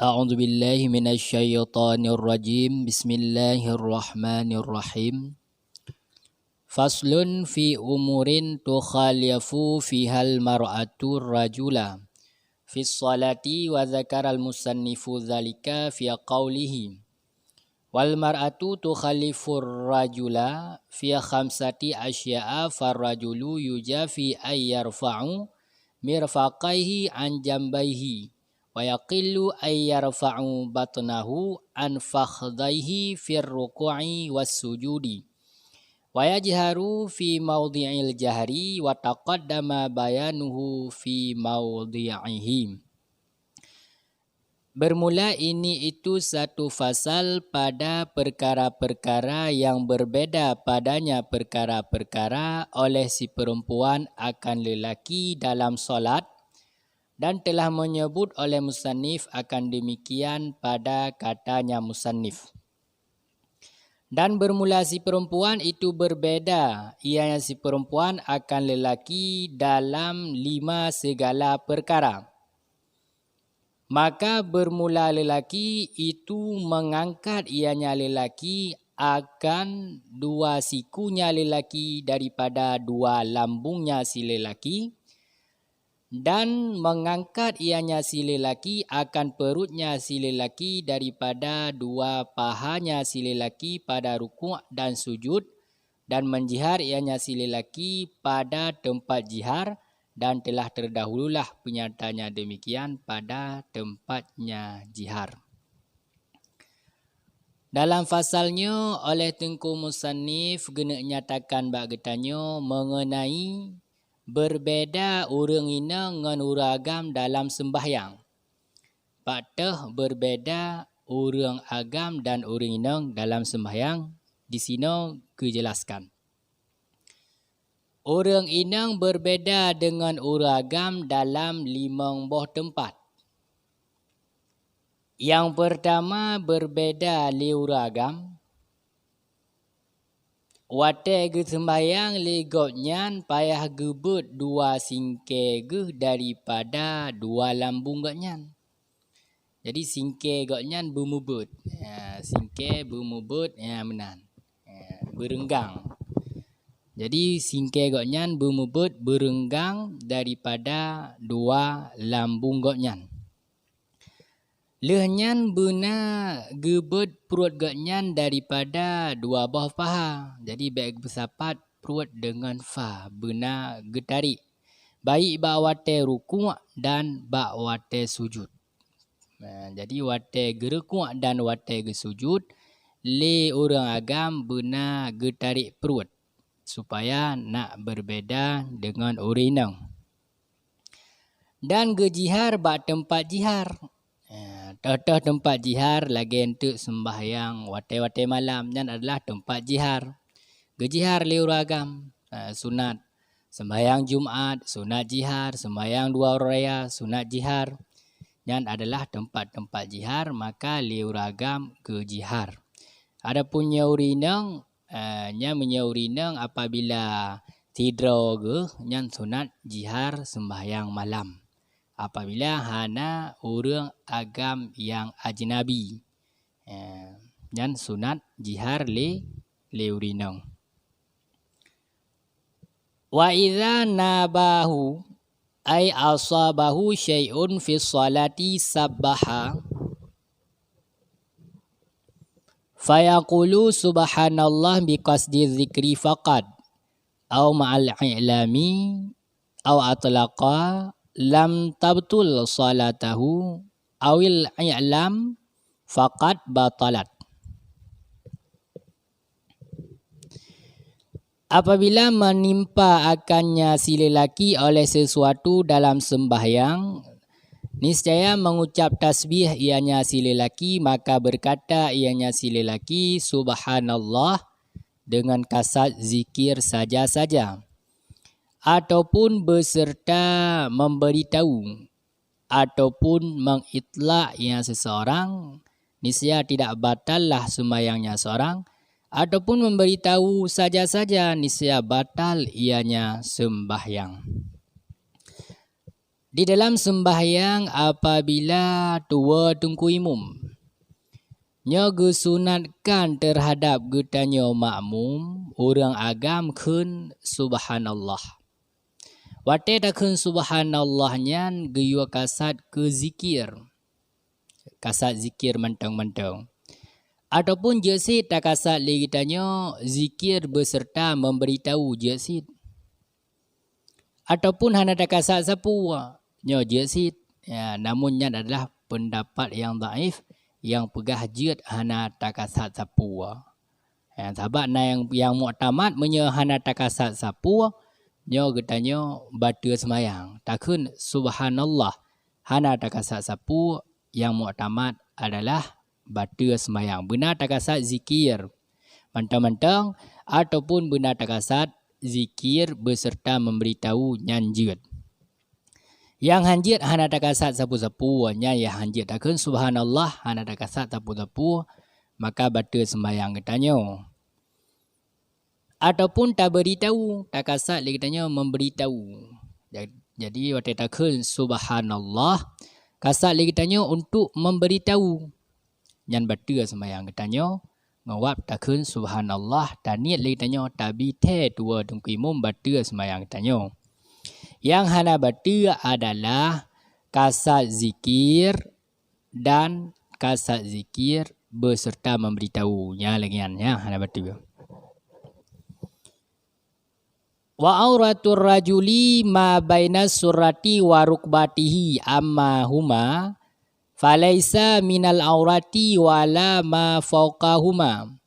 A'udzu billahi minasyaitonir rajim. Bismillahirrahmanirrahim. Faslun fi umurin tukhalifu fihal mar'atu rajula fi sholati wa dzakaral musannifu dzalika fi qawlihi wal mar'atu tukhalifu rajula fi khamsati asya'a farrajulu yujafi ay yarfa'u mirfaqaihi an jambaihi wa yaqillu ay yarfa'u batnahu an fakhdaihi fir ruku'i was sujudi wa yajharu fi mawdi'il jahri wa taqaddama bayanuhu fi mawdi'ihi. Bermula ini itu satu fasal pada perkara-perkara yang berbeda padanya perkara-perkara oleh si perempuan akan lelaki dalam solat, dan telah menyebut oleh musannif akan demikian pada katanya musannif. Dan bermula si perempuan itu berbeda, ianya si perempuan akan lelaki dalam 5 segala perkara. Maka bermula lelaki itu mengangkat ianya lelaki akan 2 sikunya lelaki daripada 2 lambungnya si lelaki, dan mengangkat ianya si lelaki akan perutnya si lelaki daripada 2 pahanya si lelaki pada rukuk dan sujud, dan menjihar ianya si lelaki pada tempat jihar, dan telah terdahululah penyataannya demikian pada tempatnya jihar. Dalam fasalnya oleh Tengku Musannif gena nyatakan bak getanyo mengenai berbeda urang ina ngan urang agam dalam sembahyang. Patah berbeda urang agam dan urang ina dalam sembahyang di sini kejelaskan. Urang ina berbeda dengan urang agam dalam 5 buah tempat. Yang pertama berbeda li urang agam. Wate ge sembahyang li gotnyan payah gebut 2 singke ge daripada 2 lambung gotnyan. Jadi singke gotnyan bumubut. Singke bumubut menan. Berenggang. Jadi singke gotnyan bumubut berenggang daripada 2 lambung gotnyan. Lehnyan bena gebet perut gotnyan daripada 2 buah paha. Jadi baik bersapat perut dengan fa bena getarik. Baik bak wate rukuk dan bak wate sujud. Jadi wate gerekuk dan wate gesujud le orang agam bena getarik perut supaya nak berbeda dengan urinang. Dan gejihar bak tempat jihar. Contoh tempat jihar lagi untuk sembahyang wate-wate malam dan adalah tempat jihar. Gejihar li uragam sunat. Sembahyang Jumaat sunat jihar, sembahyang 2 raya sunat jihar. Dan adalah tempat-tempat jihar maka li uragam ke jihar. Adapun nyaurinang nya menyaurinang apabila tidur ke nyan sunat jihar sembahyang malam. Apabila hana orang agam yang ajnabi. Dan sunat jihar le urinang. Wa idza nabahu ay asabahu syai'un fi sholati sabbaha fayaqulu subhanallah biqasdi dzikri faqad aw ma'al i'lami aw atlaqa lam tabtul salatahu awil i'lam faqad batalat. Apabila menimpa akannya si lelaki oleh sesuatu dalam sembahyang, niscaya mengucap tasbih ianya si lelaki, maka berkata ianya si lelaki subhanallah dengan kasat zikir saja-saja. Ataupun beserta memberitahu ataupun mengitlak yang seseorang, niscaya tidak batallah sembahyangnya seorang, ataupun memberitahu saja-saja niscaya batal ianya sembahyang. Di dalam sembahyang apabila tua tungku imum, nya gesunatkan terhadap getanya makmum orang agam kun subhanallah. Wate takun subhanallah nyan geyua kasat ke zikir. Kasat zikir mentang-mentang. Ataupun jesit tak kasat lagi tanya zikir beserta memberitahu jesit. Ataupun hana tak kasat sapua. Nyo jesit. Ya, namunnya adalah pendapat yang daif yang pegah jid hana tak kasat sapua. Ya, sahabat na yang muktamad menye hana tak kasat sapua. Nyo getanya batu semayang. Takun subhanallah hana tak kasat sapua yang muktamad adalah batu semayang. Benar tak kasat zikir mentang-mentang ataupun benar tak kasat zikir beserta memberitahu nyanjut. Yang hanjit hana tak kasat sapu-sapu, nya ya hanjit takun subhanallah hana tak kasat sapu-sapu, maka batu sembahyang katanya. Ataupun tak beritahu, tak kasat lagi katanya memberitahu. Jadi waktu takun subhanallah kasat lagi katanya untuk memberitahu. Nyan batu sembahyang katanya. Ngawap takun subhanallah taniat lagi tanya tabi te tua tungku imum batu sembahyang tanya. Yang hana batu adalah kasat zikir dan kasat zikir beserta memberitahu. Ya lagi yang hana batu. Wa auratur rajuli ma bainas surati wa rukbatihi amma huma falaisa minal aurati wala ma fawqahuma.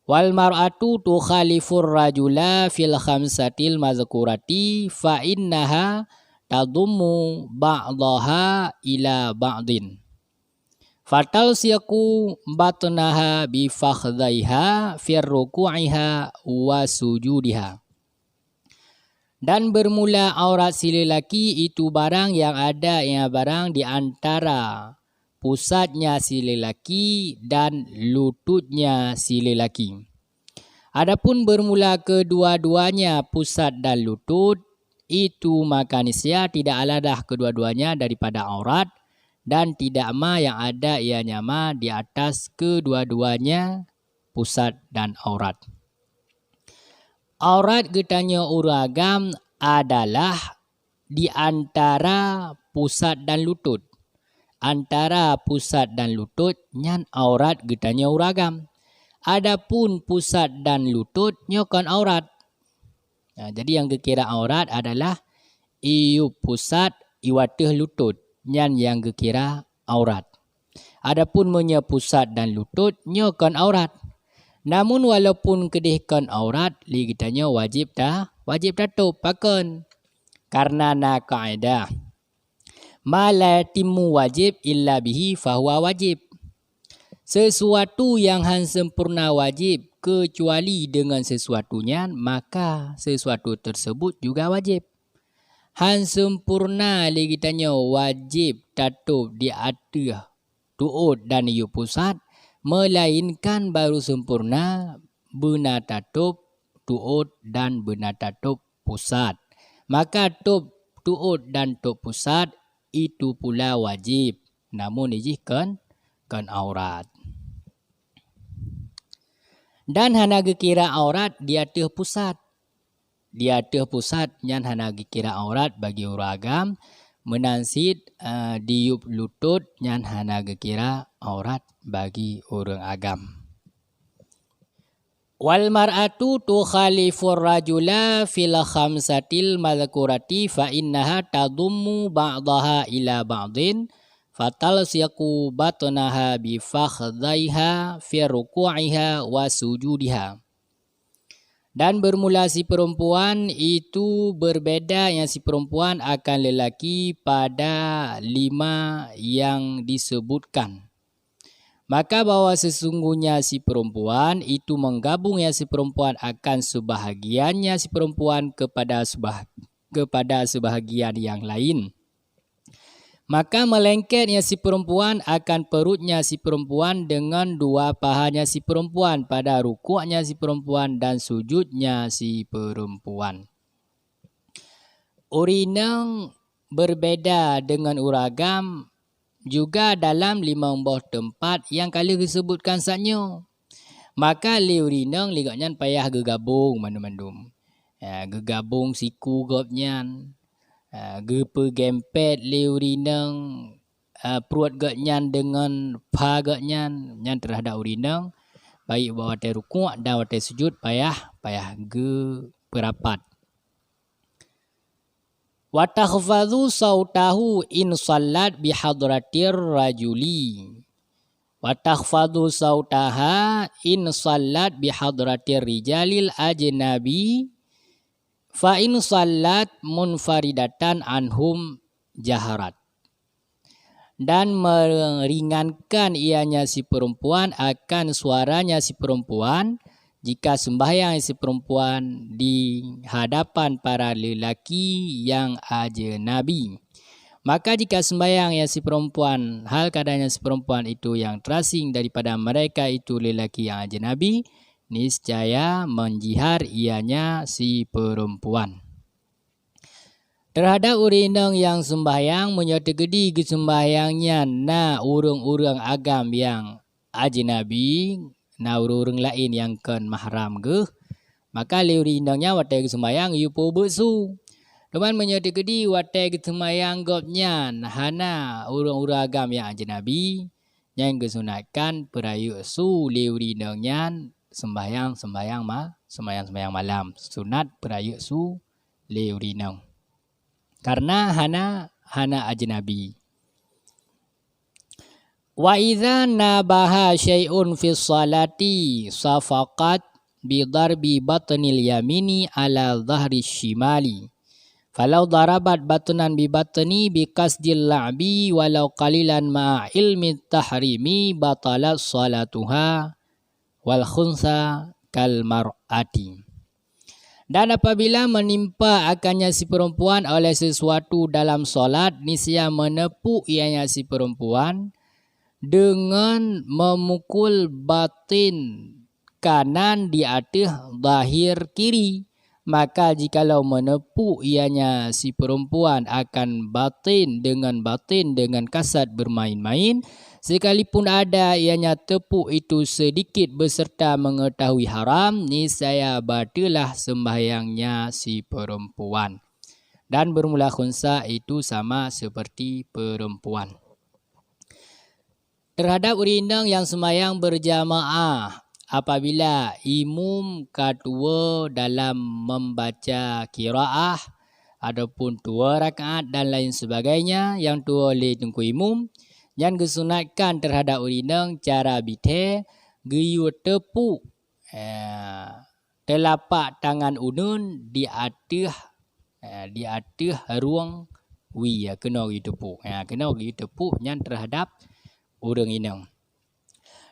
Wal mar'atu tukhalifur rajula fil khamsatil mazkurati fa innaha tadummu ba'daha ila ba'din. Fatal siyaku batnaha bi fakhdaiha fir ruku'iha wa sujudiha. Dan bermula aurat si lelaki itu barang yang ada yang barang di antara pusatnya si lelaki dan lututnya si lelaki. Adapun bermula kedua-duanya pusat dan lutut, itu maka niscaya tidak aladah kedua-duanya daripada aurat dan tidak ma yang ada ianya ma di atas kedua-duanya pusat dan aurat. Aurat getanya uragam adalah di antara pusat dan lutut. Antara pusat dan lutut nyan aurat getanya uragam. Adapun pusat dan lutut nyokan aurat. Nah, jadi yang dikira aurat adalah iu pusat iwatih lutut nyan yang dikira aurat. Adapun menye pusat dan lutut nyokan aurat. Namun walaupun kedihkan aurat li getanya wajib tutup pakon. Karena na kaedah ma la timu wajib illa bihi fahuwa wajib. Sesuatu yang sempurna wajib kecuali dengan sesuatunya, maka sesuatu tersebut juga wajib. Sempurna lagi tanya wajib tatup di atas tuut dan iu pusat, melainkan baru sempurna benar tatup tuut dan benar tatup pusat. Maka tuut dan tuut pusat itu pula wajib, namun ijihkan aurat. Dan hana kira aurat di atas pusat. Di atas pusat yang hana kira aurat bagi uragam menansit diup lutut yang hana kira aurat bagi orang agam. Wal mar'atu tukhalifur rajula fil khamsatil mazkurati fa innaha tadummu ba'daha ila ba'din fatal siyaku batnaha bi fakhdaiha fi ruku'iha wa sujudiha. Dan bermula si perempuan itu berbeda yang si perempuan akan lelaki pada 5 yang disebutkan. Maka bahwa sesungguhnya si perempuan itu menggabung yang si perempuan akan sebahagiannya si perempuan kepada sebahagian yang lain. Maka melengketnya si perempuan akan perutnya si perempuan dengan 2 pahanya si perempuan pada rukuknya si perempuan dan sujudnya si perempuan. Urinang berbeza dengan uragam juga dalam 15 tempat yang kali disebutkan saatnya. Maka liurinang ligaknya payah gegabung mandum-mandum. Gegabung siku gopnyan. Gepegempet liurinang perut gaknyan dengan pa gaknyan nyan terhadap urinang. Baik bawa te rukuk dan wate sujud payah ge perapat. Wa takhfadhu sautahu in sallat bihadratir rajuli. Wa takhfadhu sautaha in sallat bihadratir rijalil ajnabi fa in sallat munfaridatan anhum jaharat. Dan meringankan ianya si perempuan akan suaranya si perempuan jika sembahyang si perempuan di hadapan para lelaki yang ajnabi. Maka jika sembahyang si perempuan, hal keadaannya si perempuan itu yang terasing daripada mereka itu lelaki yang ajnabi, niscaya menjihar ianya si perempuan. Terhadap urinang yang sembahyang menyertegedi ke sembahyangnya na urang-urang agam yang ajnabi, na urang lain yang kan mahram ke, maka liurinangnya watai ke sembahyang yupo bersu. Teman menyertegedi watai ke sembahyang gopnya hana urang-urang agam yang ajnabi yang kesunatkan perayu su liurinangnya sembahyang malam. Sunat perayu su liurinang. Karena hana ajnabi. Wa idza nabaha syai'un fi sholati safaqat bi darbi batnil yamini ala dhahri shimali. Falau darabat batnan bi batni bi qasdil la'bi walau qalilan ma ilmi tahrimi batalat sholatuha wal khunsa kal mar'ati. Dan apabila menimpa akannya si perempuan oleh sesuatu dalam solat, niscaya menepuk ianya si perempuan dengan memukul batin kanan di atas zahir kiri. Maka jikalau menepuk ianya si perempuan akan batin dengan kasat bermain-main, sekalipun ada ianya tepuk itu sedikit beserta mengetahui haram, niscaya batilah sembahyangnya si perempuan. Dan bermula khunsa itu sama seperti perempuan. Terhadap urinang yang sembahyang berjamaah, apabila imam kedua dalam membaca qiraah adapun 2 rakaat dan lain sebagainya yang tua oleh tengku imam, yang kesunatkan terhadap urinang cara bite geyu tepuk telapak tangan unun di atas ruang wi kena ditepuk. Kena ditepuk yang terhadap urang inang.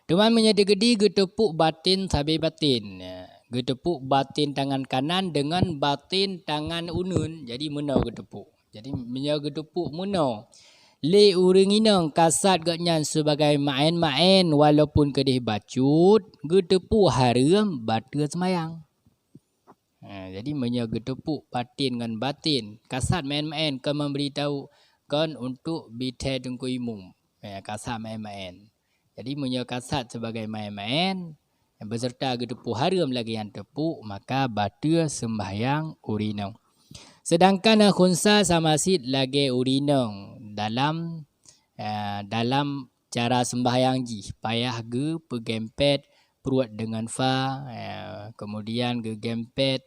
Tuan menyedegedi getepuk batin sabi batin. Getepuk batin tangan kanan dengan batin tangan unun. Jadi menau getepuk. Jadi menau getepuk menau. Le urang inang kasat gaknya sebagai main-main walaupun kedih bacut. Getepuk haram batal semayang. Jadi menau getepuk batin dengan batin. Kasat main-main kan memberitahu kan untuk bite tengku imum. Kasat main-main. Jadi menyekasat sebagai main-main beserta getepuk haram lagi yang tepuk, maka batal sembahyang urinang. Sedangkan khunsa sama sid lagi urinang dalam cara sembahyang ji. Payah ge pegempet perut dengan fa, kemudian ge gempet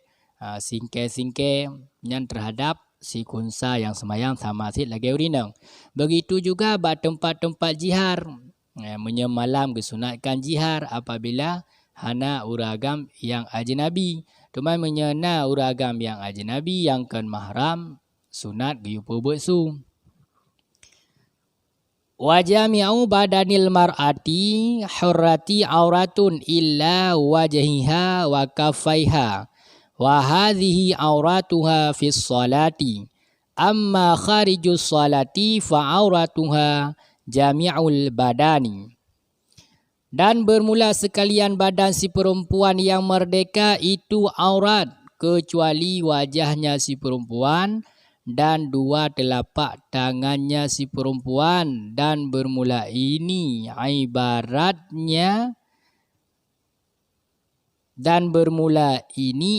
singke-singke yang terhadap si khunsa yang sembahyang sama sid lagi urinang. Begitu juga bak tempat-tempat jihar. Menyemalam kesunatkan jihar apabila hana uragam yang ajnabi. Tuman menyena uragam yang ajnabi yang kan mahram sunat giyupu bersu. Wa jami'u badanil mar'ati hurrati auratun illa wajhiha wa kaffaiha wa hadhihi auratuha fis salati. Amma kharijus salati fa auratuha jami'ul badani. Dan bermula sekalian badan si perempuan yang merdeka itu aurat kecuali wajahnya si perempuan dan dua telapak tangannya si perempuan, dan bermula ini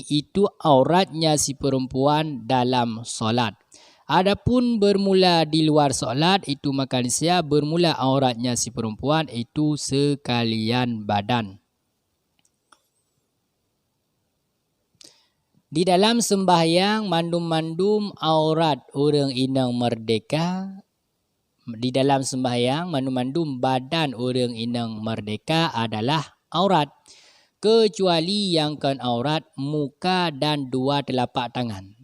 itu auratnya si perempuan dalam solat. Adapun bermula di luar solat itu maka niscaya bermula auratnya si perempuan itu sekalian badan. Di dalam sembahyang mandum-mandum aurat orang inang merdeka. Di dalam sembahyang mandum-mandum badan orang inang merdeka adalah aurat. Kecuali yang kan aurat muka dan dua telapak tangan.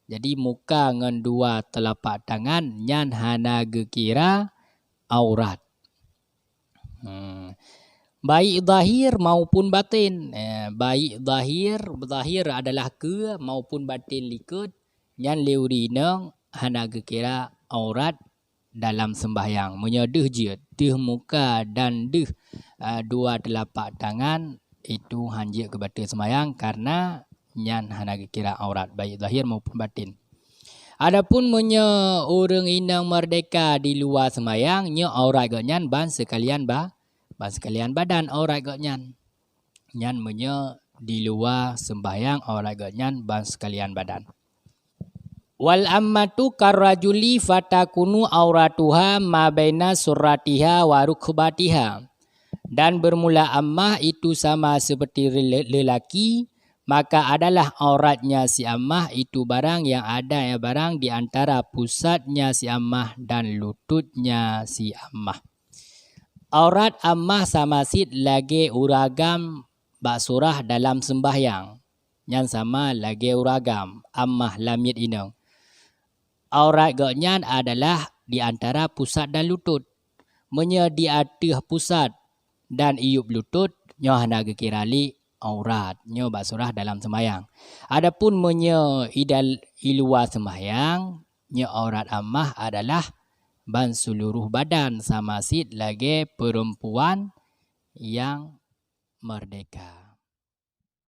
Jadi muka dengan dua telapak tangan nyan hana gekira aurat. Baik zahir maupun batin. Baik zahir adalah ke maupun batin likut yang leuri nang hana kira aurat dalam sembahyang. Menyedih je deh muka dan deh dua telapak tangan itu hanjir ke batin sembahyang karena yang hana kira aurat baik zahir maupun batin. Adapun menye orang inang merdeka di luar sembahyang nya aurat ganyan ban sekalian badan aurat ganyan. Nyan menye di luar sembahyang aurat ganyan ban sekalian badan. Wal ammatu karrajuli fatakunu auratuha ma baina surratiha wa rukbatiha. Dan bermula ammah itu sama seperti lelaki, maka adalah auratnya si ammah itu barang yang ada barang di antara pusatnya si ammah dan lututnya si ammah. Aurat ammah sama sid lagi uragam bak surah dalam sembahyang. Yang sama lagi uragam ammah lamit inang. Aurat gaknyan adalah di antara pusat dan lutut. Menye di atas pusat dan iup lutut nyo hana gekirali aurat nyo bak surah dalam sembahyang. Adapun menye iluar sembahyang nyo aurat ammah adalah ban seluruh badan sama sid lagi perempuan yang merdeka.